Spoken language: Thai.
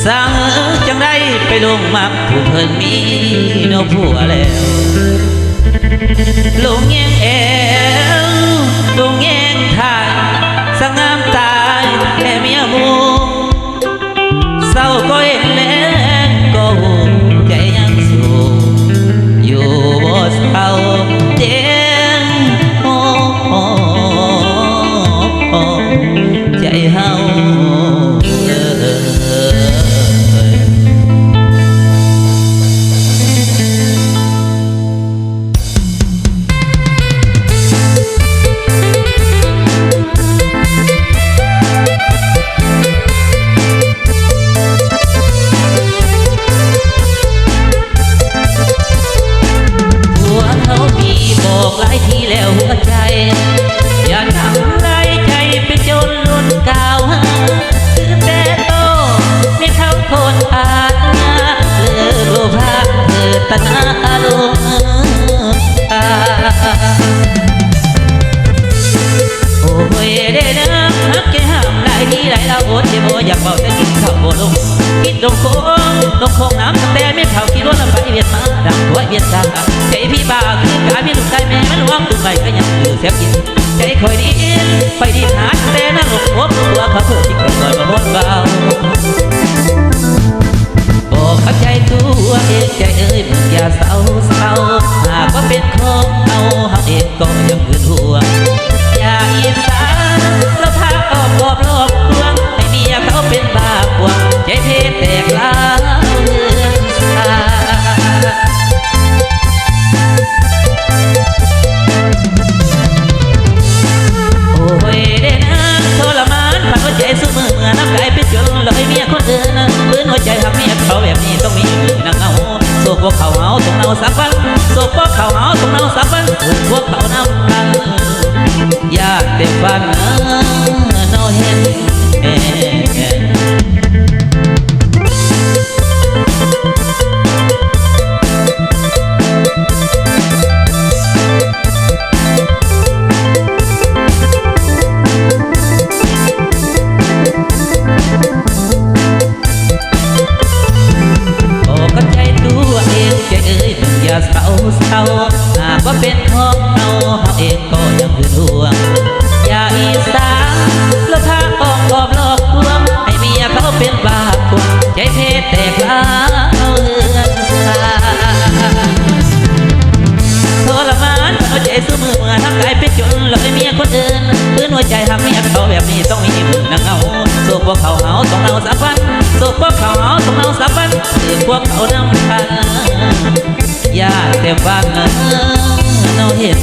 สั่งจังได้ไปลงมักผู้เพิ่นมีโนผัวแล้วลงแยงแอวลงแยงทายสงามตายแค่เมียมูเศร้าก็เห็นแล้วก็หูใจยังสูอยู่บ่เศร้าเจ็บใจเฮาหลายทีแล้วหัวใจอย่าทำร้ายใจเป็นจนลุ่นกาวคือแต่โตไม่เท่าคนอาจเลือโลภะเกิดตนาอารมณ์โอ้ยเด้นะฮักแกห้ามหลายทีหลายเราอดเจ็บโออยากบอกแต่กินข้าวโบลงกินลงโค้งน้ำแต่ไม่เท่ากินรถลำไปเวียดมาดังหัวเวียดตาใจพี่บ้าคือการมีลูกใจแม่มันหวงตุ้งไปก็ยังอยู่เสียกินใจคอยดีไปดีหาแต่นั่งหลบหัวตัวเขาเพื่อที่เกิดลอยมาบนเบาบอกเข้าใจตัวเองใจเอ้ยมึงอย่าเศร้าหากว่าเป็นของเอาเองก็ยังอื่นห่วงอย่าอิจฉาแล้วพาออกบอบหลอกลวงให้เมียเขาเป็นบ้าปวงใจเพศแตกล้าวเลือนสาโอ้ยเด้นะทรมานผ่านหัวใจสู้มือเมื่อน้ำกายเป็นจนลอยเมียคนอื่นฟื้นหัวใจหักเมียเขาแบบนี้ต้องมีมือนางเอาโศกพวกเขาเอาต้องเอาสักวันโศกพวกเขาเอาต้องเอาสักวันถูกพวกเขานำกันอยากเต็มฟันนอเห็นอย่าเศร้าหากว่าเป็นของเราเองก็ยังคือห่วงอย่าอีสาแล้วพาออกกอบหลอกลวงให้เมียเขาเป็นบาปวงใจเพศแตกล้าวเลือนสาทรมานหัวใจสู้มือเมื่อทำกายเป็นจนลอยเมียคนอื่นพื้นหัวใจหักเมียเขาแบบนี้ต้องมีมือนางเอาโศกพวกเขาเอาต้องเอาสักวันโศกพวกเขาเอาต้องเอาสักวันคือพวกเขานำทางอยากแต่ฟังเราเห็น